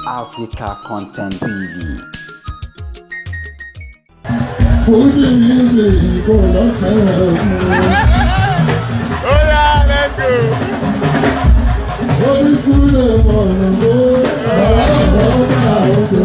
Africa Content TV. Oye ìbò lọ́kẹ́ Oh yeah, let's go. orí sílẹ̀ mọ̀nà ló ọ̀rọ̀ ọ̀gá òde.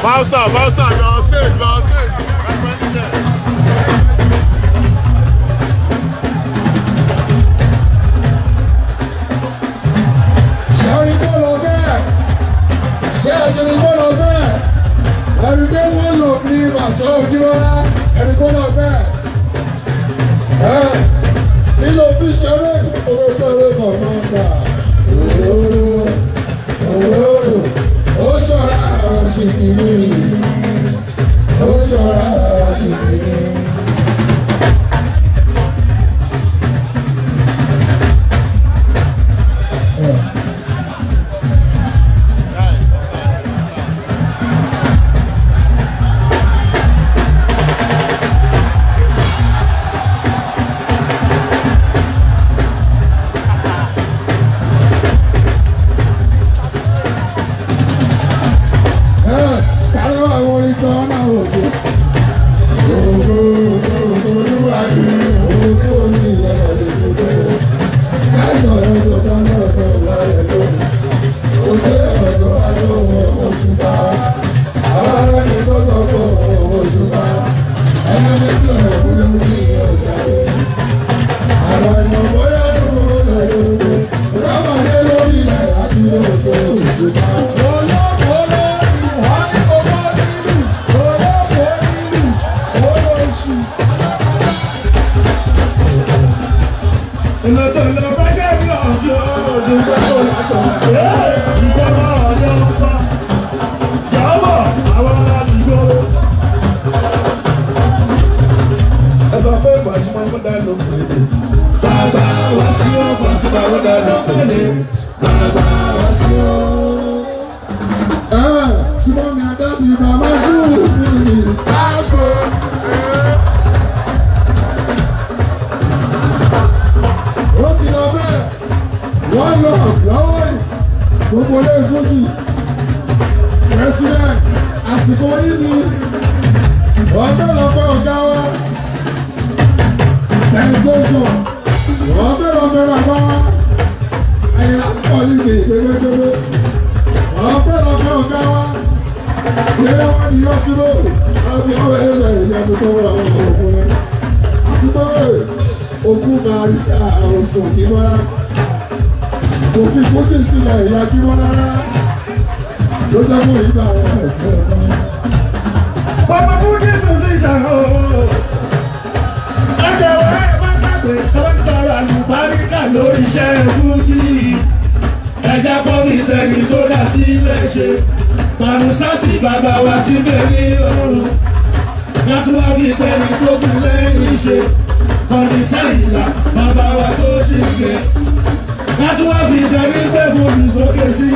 Bounce up, you're on stage, you're on stage. Right there. Ṣẹ́rí tó lọ bẹ́ẹ̀, ṣé ẹ̀ṣẹ̀rí tó lọ bẹ́ẹ̀, ẹ̀rí tó wọ́n lò ní ìbàṣọ́ òjìwọ́lá, ẹ̀rí tó lọ bẹ́ẹ̀. Nílò bí ṣeré, owó ṣeré kọ̀ọ̀kan gbà. Ó ṣọ́ra ṣìkìrì, ó ṣọ́ra ṣìkìrì. Gbogbo ilé ìfúnjì, president, àsìkò yìí ni ọ̀pẹ̀lọpẹ̀ ọ̀gá wa, sensation, ọ̀pẹ̀lọpẹ̀ bàbá wa, ẹ̀yà pọ̀lìkì gbẹgbẹgbẹ, ọ̀pẹ̀lọpẹ̀ ọ̀gá wa, ilé wa ni yóò ti lò, láti ọ̀rẹ́ ẹ̀rẹ́ ìyàtọ̀ tó wà ọ̀pọ̀lọpẹ̀. Àtúntò òkú barista àròsùn kíwọ́rá. Kò fi kókè sílẹ̀ ìyá kí wọ́n rárá ló jẹ́ kó yí bá àwọn ẹ̀fẹ́ ọ̀kan. Bàbá Fújì tó sì ṣàrò. Ọjọ́wọ́ ẹ̀ má gbàgbé tó ń tọrọ àlùbáríkà lórí iṣẹ́ Fújì. Ẹja bọ́ọ̀lì tẹ̀lé tó dá sílẹ̀ ṣe. Màrúsátì bàbá wa ti bẹ̀rẹ̀ ọ̀run. Látúwábí tẹ̀lé tó kù lẹ́yìn ṣe. Kọ̀ọ̀nì táyìlá bàbá wa tó ṣì gbé. Láti wá fi ìdarí pé mo lù sókè sí,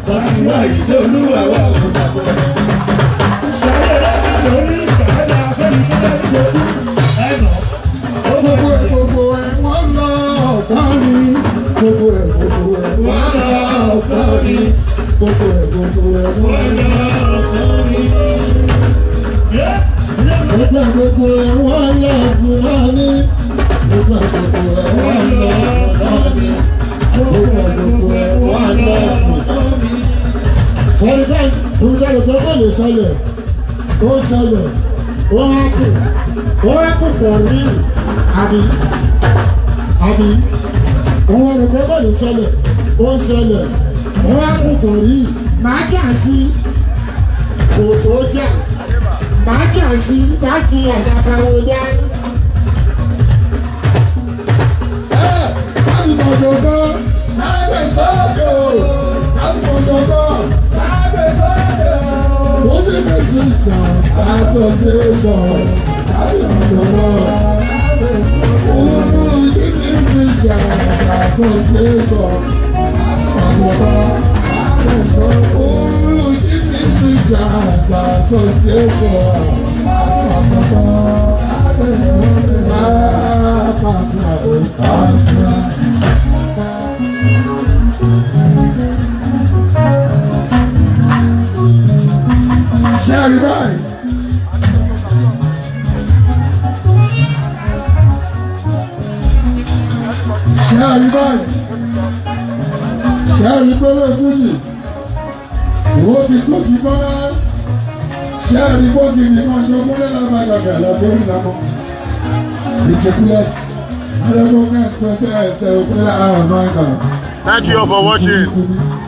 wọ́n sì wá ìdí olúwa wà òkùnkùn. Ṣàlẹ̀ lọ́kàn lórí ìgbàlá fẹ́mi tó lẹ́nu lójú ẹ̀nà. Gbogbo ẹ̀ wọ́n lọ ọ̀pá mi. Gbogbo ẹ̀ wọ́n lọ ọ̀pá mi. Gbogbo ẹ̀ wọ́n lọ ọ̀pá mi. Gbogbo ẹ̀ wọ́n lọ ọ̀pá mi. Gbogbo ẹ̀ wọ́n lọ ọ̀pá mi. Sọ̀rọ̀ báyìí, olùdarí ọ̀gbọ́n kò lè sọlẹ̀. ó ṣẹlẹ̀ ó hẹ́pù for real àbí òun ọ̀rọ̀ gbọ́dọ̀ ló ṣẹlẹ̀ ó ṣẹlẹ̀ ó hẹ́pù for real máa jà sí kò tó jà máa jà sí máa jí àdàfàwọ̀ dá. láti mọ̀jọ̀ gan láti sọ́ọ̀dọ̀ láti mọ̀jọ̀ gan láti sọ́ọ̀dọ̀. Only musicians association láti mọ̀jọ̀ gan. Only musicians association láti mọ̀jọ̀ gan. Only musicians association láti mọ̀jọ̀ gan. Sherry báyìí. Sherry báyìí. Sherry pẹ̀lú fújì. Owó ti tó ti bọ́lá. Sherry bó ti nìkan ṣokúnlẹ̀ lábàgàgà lọ́dún ìlànà. Ridiculous. I don't know next person. Say, Thank you all for watching.